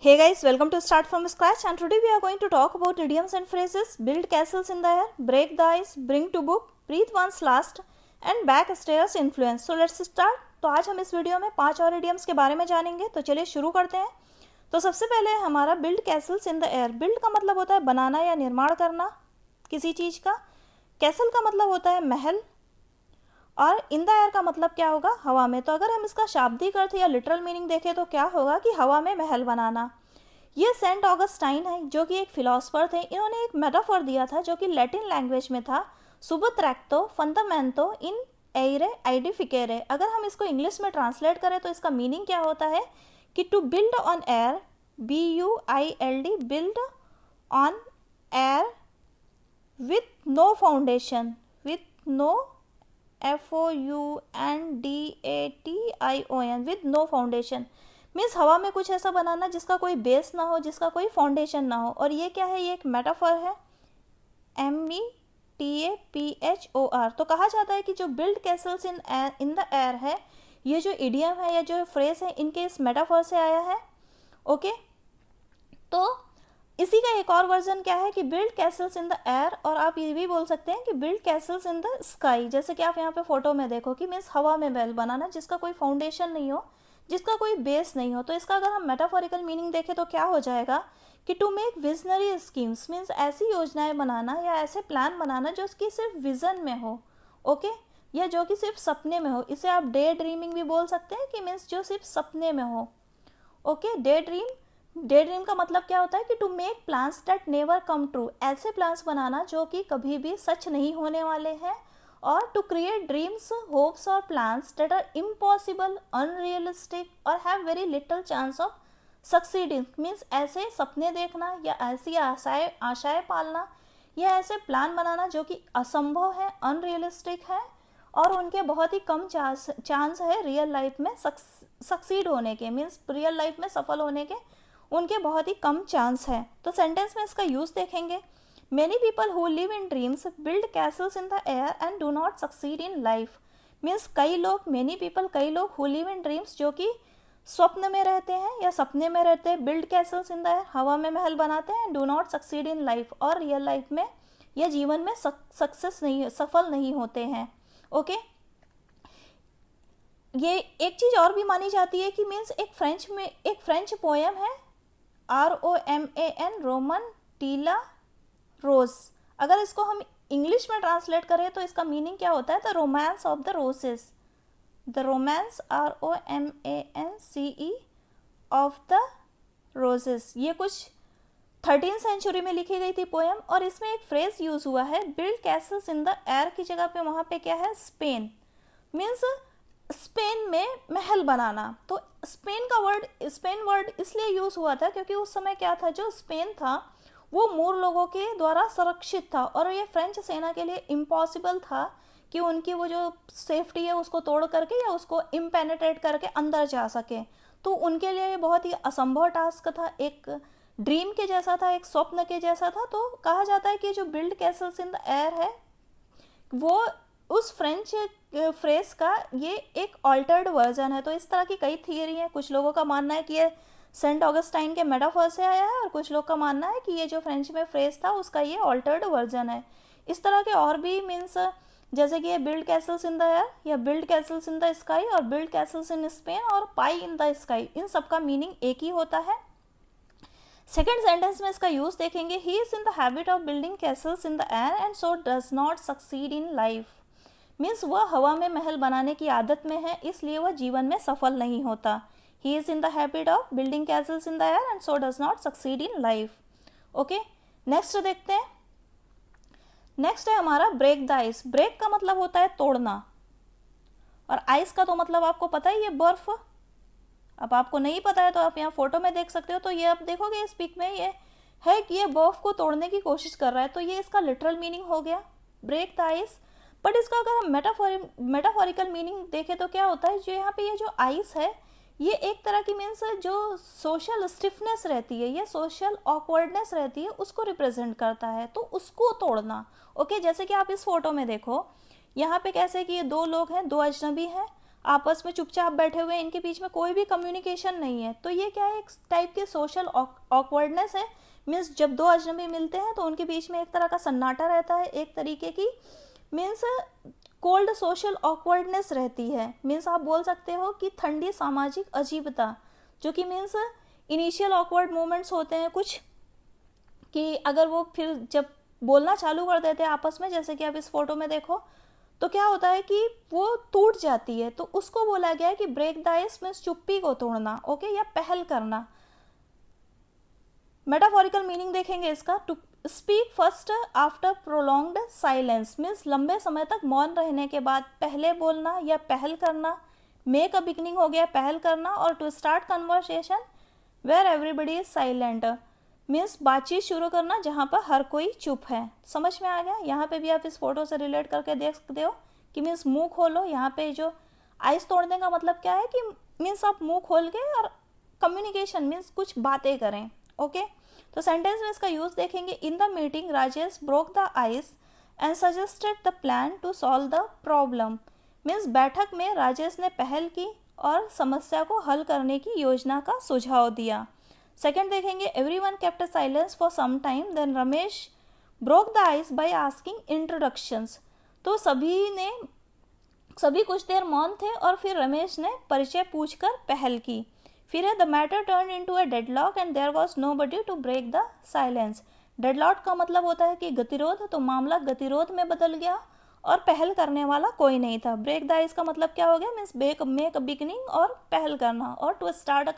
Hey guys, welcome to Start From Scratch, and today we are going to talk about idioms and phrases. Build castles in the air, break the ice, bring to book, breathe once last and backstairs influence. So let's start. तो आज हम इस video में 5 और idioms के बारे में जानेंगे. तो चलिए शुरू करते हैं. तो सबसे पहले हमारा build castles in the air. build का मतलब होता है बनाना या निर्माण करना किसी चीज़ का. castle का मतलब होता है महल, और इन द एयर का मतलब क्या होगा, हवा में. तो अगर हम इसका शाब्दिक अर्थ या लिटरल मीनिंग देखें तो क्या होगा कि हवा में महल बनाना. ये सेंट ऑगस्टाइन है जो कि एक फिलोसफर थे. इन्होंने एक मेटाफर दिया था जो कि लैटिन लैंग्वेज में था, सुबट्रैक्टो फंडामेंटो इन एरे आइडिफिकेरे. अगर हम इसको इंग्लिश में ट्रांसलेट करें तो इसका मीनिंग क्या होता है कि to build on air, BUILD, build on air with no foundation, with no FOUNDATION, with no foundation. Means हवा में कुछ ऐसा बनाना जिसका कोई बेस ना हो, जिसका कोई फाउंडेशन ना हो. और ये क्या है, ये एक मेटाफर है, METAPHOR. तो कहा जाता है कि जो build castles in the air है, ये जो इडियम है या जो फ्रेज है, इनके इस मेटाफर से आया है. ओके, तो इसी का एक और वर्जन क्या है कि build castles in the air, और आप ये भी बोल सकते हैं कि build castles in the sky. जैसे कि आप यहाँ पे फोटो में देखो कि मीन्स हवा में महल बनाना जिसका कोई फाउंडेशन नहीं हो, जिसका कोई बेस नहीं हो. तो इसका अगर हम मेटाफोरिकल मीनिंग देखें तो क्या हो जाएगा कि to make visionary schemes, means ऐसी योजनाएं बनाना या ऐसे प्लान बनाना जो उसकी सिर्फ विजन में हो. ओके, या जो कि सिर्फ सपने में हो. इसे आप डे ड्रीमिंग भी बोल सकते हैं कि मीन्स जो सिर्फ सपने में हो. ओके, डे ड्रीम का मतलब क्या होता है कि to make plans that never come true, ऐसे प्लान्स बनाना जो कि कभी भी सच नहीं होने वाले हैं. और टू क्रिएट ड्रीम्स, होप्स और plans that are impossible, unrealistic और have very little chance of succeeding. Means ऐसे सपने देखना या ऐसी आशाएं पालना या ऐसे प्लान बनाना जो कि असंभव है, अनरियलिस्टिक है और उनके बहुत ही कम चांस है रियल लाइफ में सक्सीड होने के. मीन्स रियल लाइफ में सफल होने के उनके बहुत ही कम चांस है. तो सेंटेंस में इसका यूज़ देखेंगे. Many people who live in dreams build castles in the air and do not succeed in life. Means कई लोग, मेनी पीपल कई लोग, हु लिव इन ड्रीम्स जो कि स्वप्न में रहते हैं या सपने में रहते हैं, build castles in the air हवा में महल बनाते हैं, do not succeed in life और रियल लाइफ में या जीवन में सफल नहीं होते हैं. ओके, ये एक चीज़ और भी मानी जाती है कि मीन्स एक फ्रेंच पोएम है ROMAN, रोमन टीला रोज. अगर इसको हम इंग्लिश में ट्रांसलेट करें तो इसका मीनिंग क्या होता है, the romance of the रोसेस. The romance ROMANCE of the roses. ये कुछ 13th सेंचुरी में लिखी गई थी पोएम, और इसमें एक फ्रेज यूज हुआ है build castles in the air की जगह पे वहाँ पे क्या है, स्पेन. मीन्स स्पेन में महल बनाना. तो स्पेन वर्ड इसलिए यूज हुआ था क्योंकि उस समय क्या था, जो स्पेन था वो मूर लोगों के द्वारा सुरक्षित था और ये फ्रेंच सेना के लिए इम्पॉसिबल था कि उनकी वो जो सेफ्टी है उसको तोड़ करके या उसको इम्पेनेट्रेट करके अंदर जा सके. तो उनके लिए ये बहुत ही असंभव टास्क था, एक ड्रीम के जैसा था, एक स्वप्न के जैसा था. तो कहा जाता है कि जो build castles in the air है वो उस फ्रेंच फ्रेज का ये एक ऑल्टर्ड वर्जन है. तो इस तरह की कई थियरी हैं. कुछ लोगों का मानना है कि ये सेंट ऑगस्टाइन के मेटाफर से आया है और कुछ लोग का मानना है कि ये जो फ्रेंच में फ्रेज था उसका ये ऑल्टर्ड वर्जन है. इस तरह के और भी मीन्स जैसे कि ये build castles in the air या build castles in the sky और बिल्ड कैसल्स इन स्पेन और पाई इन द स्काई, इन सब का मीनिंग एक ही होता है. सेकेंड सेंटेंस में इसका यूज देखेंगे. He is in the habit of building Castle's in the air and so does not succeed in life. Means वह हवा में महल बनाने की आदत में है, इसलिए वह जीवन में सफल नहीं होता. He is in the habit of building Castle's in the air and so does not succeed in life. Okay, next देखते हैं. नेक्स्ट है हमारा ब्रेक द आइस. ब्रेक का मतलब होता है तोड़ना, और आइस का तो मतलब आपको पता ही है, बर्फ. अब आपको नहीं पता है तो आप यहाँ फोटो में देख सकते हो. तो ये आप देखोगे इस पिक में ये है कि ये बर्फ को तोड़ने की कोशिश कर रहा है. तो ये इसका लिटरल मीनिंग हो गया, ब्रेक द आइस. बट इसका अगर हम मेटाफोरिकल मीनिंग देखें तो क्या होता है, जो यहाँ पे ये जो आइस है ये एक तरह की मीन्स जो सोशल स्टिफनेस रहती है या सोशल ऑकवर्डनेस रहती है उसको रिप्रेजेंट करता है. तो उसको तोड़ना. ओके, जैसे कि आप इस फोटो में देखो, यहाँ पे कैसे कि ये दो लोग हैं, दो अजनबी हैं, आपस में चुपचाप बैठे हुए हैं, इनके बीच में कोई भी कम्युनिकेशन नहीं है, तो ये क्या है, एक टाइप के सोशल ऑकवर्डनेस है। मीन्स जब दो अजनबी मिलते हैं तो उनके बीच में एक तरह का सन्नाटा रहता है, एक तरीके की मीन्स कोल्ड सोशल ऑकवर्डनेस रहती है। मीन्स आप बोल सकते हो कि ठंडी सामाजिक अजीबता, जो कि मीन्स इनिशियल ऑकवर्ड मोमेंट्स होते हैं कुछ, कि अगर वो फिर जब बोलना चालू कर देते हैं आपस में, जैसे कि आप इस फोटो में देखो, तो क्या होता है कि वो टूट जाती है, तो उसको बोला गया है कि ब्रेक द आइस मीन्स चुप्पी को तोड़ना, ओके, या पहल करना। मेटाफोरिकल मीनिंग देखेंगे इसका, to speak first after prolonged silence means लंबे समय तक मौन रहने के बाद पहले बोलना या पहल करना। मेक अ बिगनिंग हो गया पहल करना, और to start conversation where everybody is silent means बातचीत शुरू करना जहाँ पर हर कोई चुप है। समझ में आ गया? यहाँ पे भी आप इस फोटो से रिलेट करके देख सकते हो कि मीन्स मुंह खोलो। यहाँ पे जो आइस तोड़ने का मतलब क्या है कि मीन्स आप मुंह खोल के और कम्युनिकेशन मीन्स कुछ बातें करें, ओके। तो सेंटेंस में इसका यूज देखेंगे, in the meeting Rajesh broke the ice and suggested the plan to solve the problem means बैठक में राजेश ने पहल की और समस्या को हल करने की योजना का सुझाव दिया। सेकेंड देखेंगे, everyone kept silence for some time then Ramesh broke the ice by asking introductions. तो सभी कुछ देर मौन थे और फिर रमेश ने परिचय पूछकर पहल की। फिर है, the matter turn into a deadlock and there was nobody to break the silence. Deadlock का मतलब होता है कि गतिरोध, तो मामला गतिरोध में बदल गया और पहल करने वाला कोई नहीं था। ब्रेक द आइस का मतलब क्या हो गया, मीन्स मेक अ बिगनिंग और पहल करना, और to start a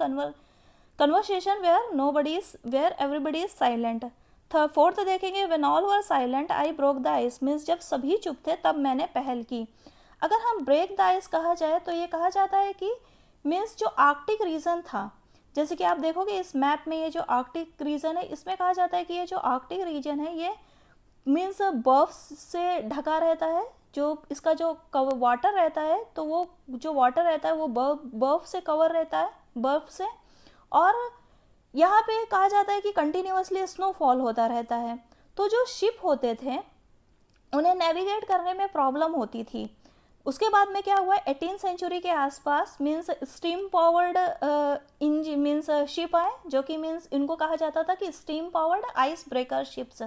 conversation where everybody is silent. Fourth देखेंगे, when all were silent I broke the ice means जब सभी चुप थे तब मैंने पहल की। अगर हम ब्रेक द आइस कहा जाए तो ये कहा जाता है कि मीन्स जो आर्कटिक रीजन था, जैसे कि आप देखोगे इस मैप में ये जो आर्कटिक रीजन है, इसमें कहा जाता है कि ये जो आर्कटिक रीजन है ये मीन्स बर्फ से ढका रहता है। जो इसका जो वाटर रहता है, तो वो जो वाटर रहता है वो बर्फ से कवर रहता है, बर्फ से। और यहाँ पे कहा जाता है कि कंटिन्यूअसली स्नोफॉल होता रहता है। तो जो शिप होते थे उन्हें नेविगेट करने में प्रॉब्लम होती थी। उसके बाद में क्या हुआ, 18th सेंचुरी के आसपास means steam powered engine means ship आए, जो कि मीन्स इनको कहा जाता था कि steam powered ice breaker ships,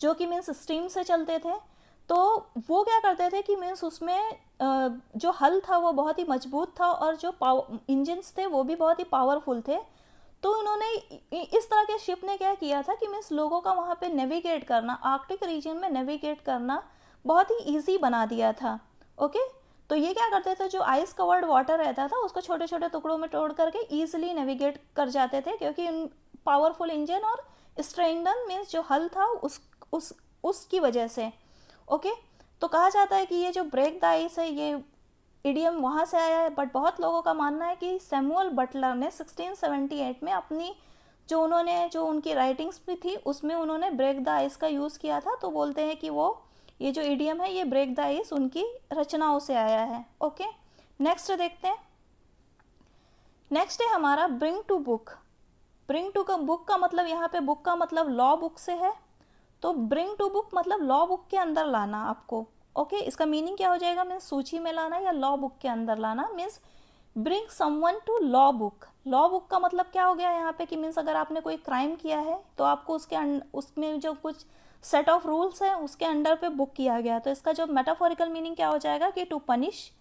जो कि मीन्स स्टीम से चलते थे। तो वो क्या करते थे कि मीन्स उसमें जो हल था वो बहुत ही मजबूत था और जो इंजन्स थे वो भी बहुत ही पावरफुल थे। तो उन्होंने इस तरह के शिप ने क्या किया था कि मीन्स लोगों का वहाँ पे नेविगेट करना, आर्कटिक रीजन में नेविगेट करना बहुत ही ईजी बना दिया था, ओके। तो ये क्या करते थे, जो आइस कवर्ड वाटर रहता था उसको छोटे छोटे टुकड़ों में तोड़ करके ईजिली नेविगेट कर जाते थे, क्योंकि पावरफुल इंजन और स्ट्रेंगन मीन्स जो हल था उसकी वजह से, ओके। तो कहा जाता है कि ये जो ब्रेक द आइस है ये इडियम वहाँ से आया है, बट बहुत लोगों का मानना है कि सैमुअल बटलर ने 1678 में अपनी जो उनकी राइटिंग्स भी थी उसमें उन्होंने ब्रेक द आइस का यूज़ किया था। तो बोलते हैं कि वो ये जो इडियम है ये ब्रेक द आइस उनकी रचनाओं से आया है, ओके। नेक्स्ट देखते हैं, नेक्स्ट है हमारा bring to book. Bring to book का मतलब, यहाँ पे बुक का मतलब लॉ बुक से है, तो ब्रिंग टू बुक मतलब लॉ बुक के अंदर लाना आपको, ओके। इसका मीनिंग क्या हो जाएगा, मीन्स सूची में लाना या लॉ बुक के अंदर लाना, means bring someone to law book. Law book का मतलब क्या हो गया यहाँ पे कि मीन्स अगर आपने कोई क्राइम किया है तो आपको उसमें जो कुछ सेट ऑफ रूल्स है उसके अंडर पे बुक किया गया। तो इसका जो मेटाफोरिकल मीनिंग क्या हो जाएगा कि टू पनिश,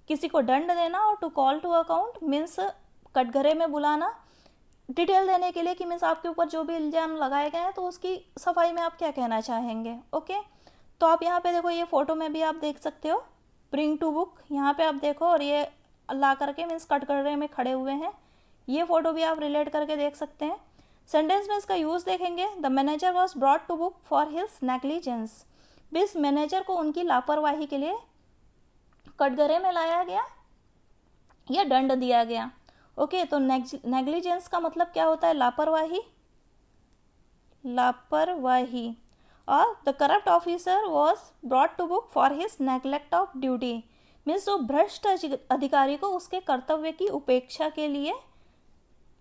किसी को दंड देना, और to call to account means कटघरे में बुलाना, डिटेल देने के लिए कि मीन्स आपके ऊपर जो भी इल्जाम लगाए गए हैं तो उसकी सफाई में आप क्या कहना चाहेंगे, ओके। तो आप यहाँ पे देखो, ये फोटो में भी आप देख सकते हो ब्रिंग टू बुक, यहाँ पे आप देखो, और ये ला करके मीन्स कटघरे में खड़े हुए हैं, ये फोटो भी आप रिलेट करके देख सकते हैं। सेंटेंस में इसका यूज देखेंगे, the manager was brought to book for his negligence, इस मैनेजर को उनकी लापरवाही के लिए कटघरे में लाया गया या दंड दिया गया, ओके। तो नेग्लिजेंस का मतलब क्या होता है, लापरवाही, और the corrupt officer was brought to book for his neglect of duty, means जो भ्रष्ट अधिकारी को उसके कर्तव्य की उपेक्षा के लिए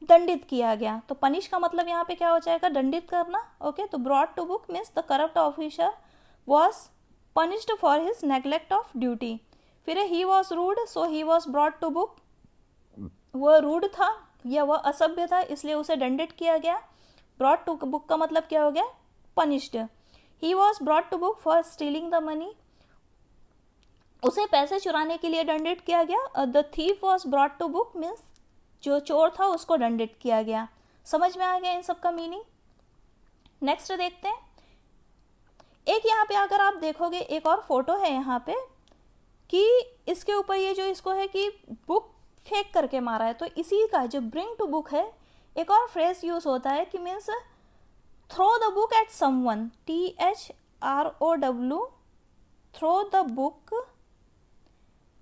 दंडित किया गया। तो पनिश का मतलब यहाँ पे क्या हो जाएगा, दंडित करना, ओके। तो brought to book means the corrupt officer was punished for his neglect of duty. फिर है he was rude so he was brought to book, वह रूड था या वह असभ्य था इसलिए उसे दंडित किया गया। ब्रॉट टू बुक का मतलब क्या हो गया, punished. He was brought to book for stealing the money, उसे पैसे चुराने के लिए दंडित किया गया। The thief was brought to book means जो चोर था उसको दंडित किया गया। समझ में आ गया इन सब का मीनिंग। नेक्स्ट देखते हैं, एक यहाँ पे अगर आप देखोगे एक और फोटो है यहाँ पे कि इसके ऊपर ये जो इसको है कि बुक फेंक करके मारा है, तो इसी का जो ब्रिंग टू बुक है एक और फ्रेज यूज होता है कि means throw the book at someone, THROW, throw the book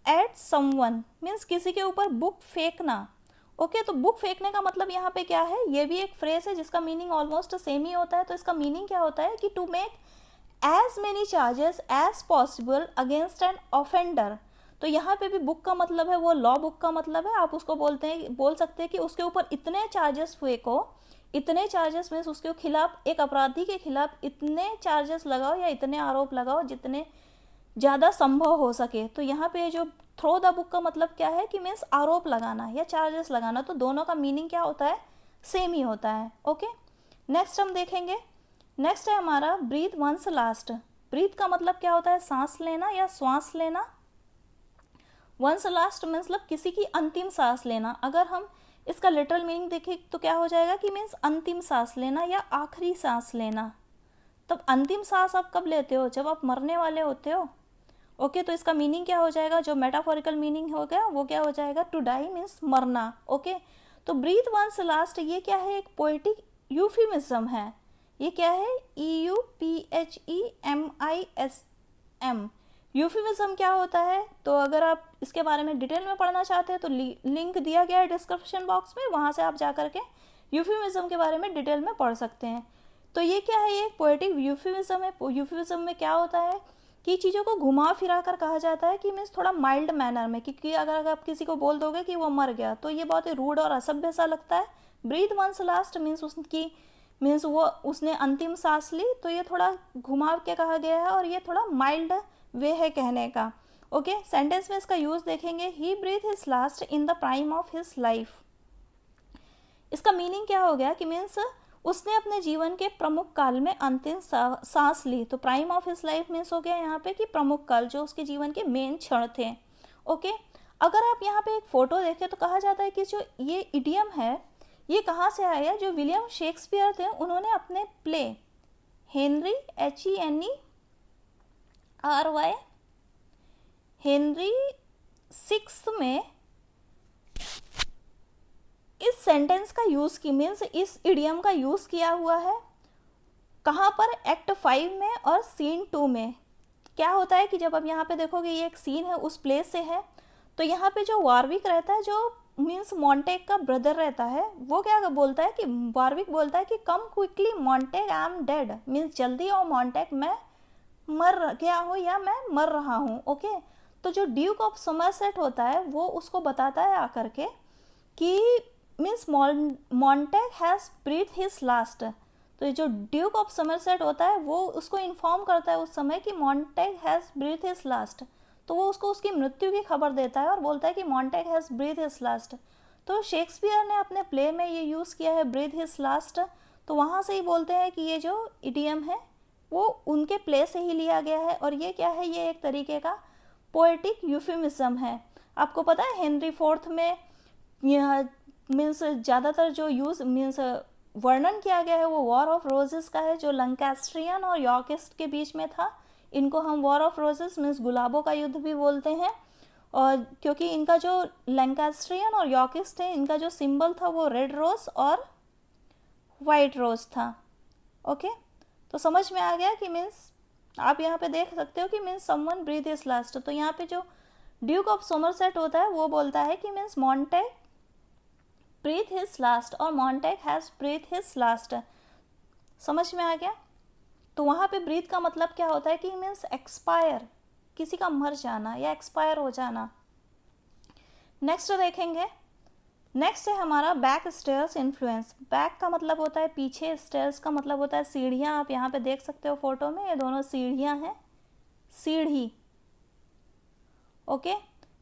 at someone means किसी के ऊपर बुक फेंकना। ओके, तो बुक फेंकने का मतलब यहाँ पे क्या है, ये भी एक फ्रेज है जिसका मीनिंग ऑलमोस्ट सेम ही होता है। तो इसका मीनिंग क्या होता है कि to make as many charges as possible against an offender. तो यहाँ पे भी बुक का मतलब है वो लॉ बुक का मतलब है, आप उसको बोल सकते हैं कि उसके ऊपर इतने चार्जेस फेंको, इतने चार्जेस मीन्स उसके खिलाफ, एक अपराधी के खिलाफ इतने चार्जेस लगाओ या इतने आरोप लगाओ जितने ज़्यादा संभव हो सके। तो यहाँ पे जो थ्रो द बुक का मतलब क्या है कि मीन्स आरोप लगाना या चार्जेस लगाना, तो दोनों का मीनिंग क्या होता है, सेम ही होता है। ओके, नेक्स्ट हम देखेंगे, नेक्स्ट है हमारा ब्रीथ वंस लास्ट। ब्रीथ का मतलब क्या होता है, सांस लेना या श्वास लेना। वंस लास्ट मतलब किसी की अंतिम सांस लेना। अगर हम इसका लिटरल मीनिंग देखें तो क्या हो जाएगा कि मीन्स अंतिम सांस लेना या आखिरी सांस लेना। तब अंतिम सांस आप कब लेते हो, जब आप मरने वाले होते हो। ओके, तो इसका मीनिंग क्या हो जाएगा, जो मेटाफोरिकल मीनिंग हो गया वो क्या हो जाएगा, टू डाई मीन्स मरना। ओके, तो ब्रीथ वंस लास्ट ये क्या है, एक पोएटिक यूफिमिज्म है। ये क्या है, EUPHEMISM। यूफिमिज्म क्या होता है, तो अगर आप इसके बारे में डिटेल में पढ़ना चाहते हैं तो लिंक दिया गया है डिस्क्रिप्शन बॉक्स में, वहाँ से आप जा करके यूफिमिज्म के बारे में डिटेल में पढ़ सकते हैं। तो ये क्या है, ये एक पोएटिक यूफिमिज्म है। यूफिमिज्म में क्या होता है कि चीज़ों को घुमा फिरा कर कहा जाता है कि मीन्स थोड़ा माइल्ड मैनर में, क्योंकि अगर आप किसी को बोल दोगे कि वो मर गया तो ये बहुत ही रूड और असभ्य सा लगता है। ब्रीथ वंस लास्ट मीन्स वो उसने अंतिम सांस ली, तो ये थोड़ा घुमा के कहा गया है और ये थोड़ा माइल्ड वे है कहने का। ओके, सेंटेंस में इसका यूज देखेंगे, he breath his last in the prime of his life. इसका मीनिंग क्या हो गया कि मीन्स उसने अपने जीवन के प्रमुख काल में अंतिम सांस ली। तो prime of his life means हो गया यहाँ पे कि प्रमुख काल, जो उसके जीवन के मेन क्षण थे। ओके, अगर आप यहाँ पे एक फोटो देखें तो कहा जाता है कि जो ये इडियम है ये कहाँ से आया, जो विलियम शेक्सपियर थे उन्होंने अपने play Henry HENRY Henry six में इस सेंटेंस का यूज की मीन्स इस इडियम का यूज किया हुआ है। कहाँ पर, एक्ट 5 में और सीन 2 में। क्या होता है कि जब आप यहाँ पे देखोगे ये एक सीन है उस प्लेस से है, तो यहाँ पे जो वारविक रहता है, जो मीन्स मॉन्टेग का ब्रदर रहता है, वो क्या बोलता है कि वारविक बोलता है कि come quickly Montague, I am dead means जल्दी आओ मॉन्टेग, मैं मर गया हूँ या मैं मर रहा हूँ। ओके, तो जो ड्यूक ऑफ समरसेट होता है वो उसको बताता है आकर के कि means Montague has breath his last. तो जो ड्यूक ऑफ समरसेट होता है वो उसको इन्फॉर्म करता है उस समय कि Montague has breath his last, तो वो उसको उसकी मृत्यु की खबर देता है और बोलता है कि Montague has breath his last. तो शेक्सपियर ने अपने प्ले में ये यूज़ किया है ब्रीथ हिज लास्ट, तो वहाँ से ही बोलते हैं कि ये जो इडियम है वो उनके प्ले से ही लिया गया है। और ये क्या है, ये एक तरीके का पोएटिक यूफिमिज्म है। आपको पता है हेनरी फोर्थ में यह मीन्स ज़्यादातर जो यूज़ मीन्स वर्णन किया गया है वो वॉर ऑफ रोजेस का है, जो लंकास्ट्रियन और यॉर्किस्ट के बीच में था। इनको हम वॉर ऑफ रोजेस मीन्स गुलाबों का युद्ध भी बोलते हैं, और क्योंकि इनका जो लंकास्ट्रियन और यॉर्किस्ट है इनका जो सिंबल था वो रेड रोज और वाइट रोज था। ओके, तो समझ में आ गया कि मीन्स आप यहाँ पे देख सकते हो कि means someone breathe his last. तो यहाँ पे जो ड्यूक ऑफ सोमरसेट होता है वो बोलता है कि means Montague breathe his last और Montague has breath his last. समझ में आ गया। तो वहाँ पे ब्रीथ का मतलब क्या होता है कि मीन्स एक्सपायर, किसी का मर जाना या एक्सपायर हो जाना। नेक्स्ट देखेंगे, नेक्स्ट है हमारा बैक स्टेयर्स इन्फ्लुएंस। बैक का मतलब होता है पीछे, स्टेयर्स का मतलब होता है सीढ़ियाँ। आप यहाँ पे देख सकते हो फोटो में, ये दोनों सीढ़ियाँ हैं, सीढ़ी। ओके।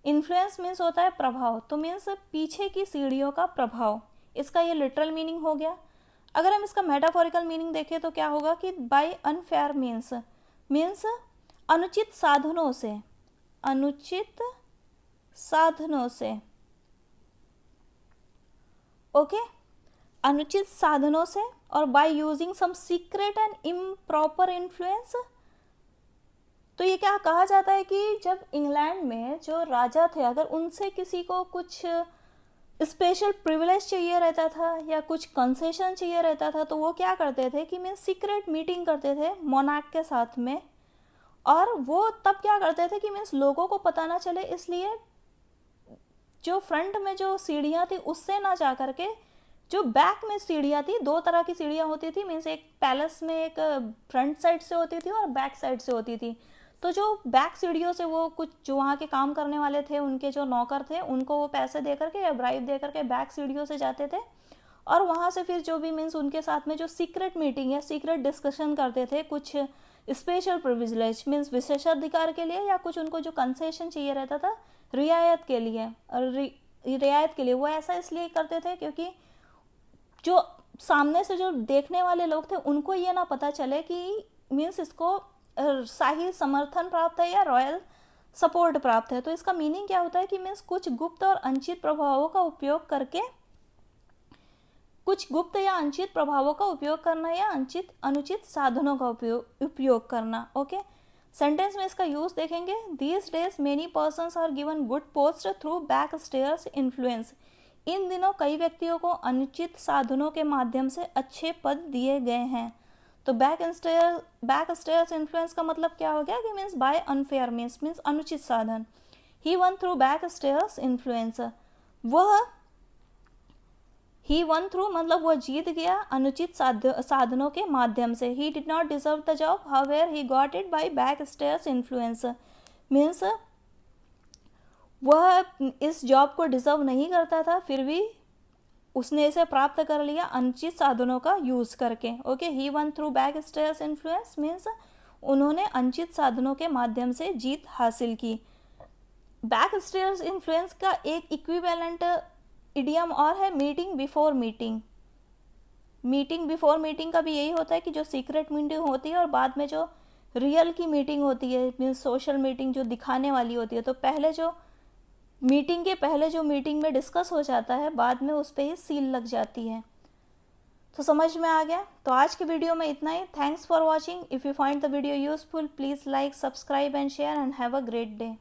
इन्फ्लुएंस मीन्स होता है प्रभाव, तो मीन्स पीछे की सीढ़ियों का प्रभाव, इसका ये लिटरल मीनिंग हो गया। अगर हम इसका मेटाफोरिकल मीनिंग देखें तो क्या होगा कि बाय अनफेयर मीन्स अनुचित साधनों से, अनुचित साधनों से, ओके, अनुचित साधनों से। और by using some secret and improper influence, तो ये क्या कहा जाता है कि जब इंग्लैंड में जो राजा थे अगर उनसे किसी को कुछ स्पेशल प्रिविलेज चाहिए रहता था या कुछ कंसेशन चाहिए रहता था, तो वो क्या करते थे कि मीन्स सीक्रेट मीटिंग करते थे मोनार्क के साथ में, और वो तब क्या करते थे कि मीन्स लोगों को पता ना चले, इसलिए जो फ्रंट में जो सीढ़ियाँ थी उससे ना जा करके जो बैक में सीढ़ियाँ थी, दो तरह की सीढ़ियाँ होती थी, मीन्स एक पैलेस में एक फ्रंट साइड से होती थी और बैक साइड से होती थी। तो जो बैक सीढ़ियों से वो कुछ जो वहाँ के काम करने वाले थे, उनके जो नौकर थे, उनको वो पैसे दे करके या ब्राइब दे करके बैक सीढ़ियों से जाते थे, और वहाँ से फिर जो भी मीन्स उनके साथ में जो सीक्रेट मीटिंग या सीक्रेट डिस्कशन करते थे, कुछ स्पेशल प्रिविलेज मीन्स विशेषाधिकार के लिए, या कुछ उनको जो कंसेशन चाहिए रहता था रियायत के लिए, रियायत के लिए, वो ऐसा इसलिए करते थे क्योंकि जो सामने से जो देखने वाले लोग थे उनको ये ना पता चले कि मीन्स इसको शाही समर्थन प्राप्त है या रॉयल सपोर्ट प्राप्त है। तो इसका मीनिंग क्या होता है कि मीन्स कुछ गुप्त और अनुचित प्रभावों का उपयोग करके, कुछ गुप्त या अनुचित प्रभावों का उपयोग करना या अनुचित साधनों का उपयोग करना। ओके, सेंटेंस में इसका यूज देखेंगे। These days many persons are given good post through back stairs influence. इन दिनों कई व्यक्तियों को अनुचित साधनों के माध्यम से अच्छे पद दिए गए हैं। तो बैक स्टेयर्स इन्फ्लुएंस का मतलब क्या हो गया कि मीन्स बाय अनफेयर मीन्स अनुचित साधन। He won through back stairs influence, he won through मतलब वह जीत गया अनुचित साधनों के माध्यम से। He did not deserve the job however he got it by back stairs influence means वह इस जॉब को डिजर्व नहीं करता था, फिर भी उसने इसे प्राप्त कर लिया अनुचित साधनों का यूज करके। Okay, he won through back stairs influence means उन्होंने अनुचित साधनों के माध्यम से जीत हासिल की। बैक स्टेयर्स इन्फ्लुएंस का एक इक्विवेलेंट इडियम और है meeting before meeting. Meeting before meeting का भी यही होता है कि जो सीक्रेट मीटिंग होती है और बाद में जो रियल की मीटिंग होती है मीन्स सोशल मीटिंग जो दिखाने वाली होती है, तो पहले जो मीटिंग के पहले जो मीटिंग में डिस्कस हो जाता है, बाद में उस पर ही सील लग जाती है। तो समझ में आ गया। तो आज की वीडियो में इतना ही। Thanks for watching. If you find the video useful please like, subscribe and share and have a great day.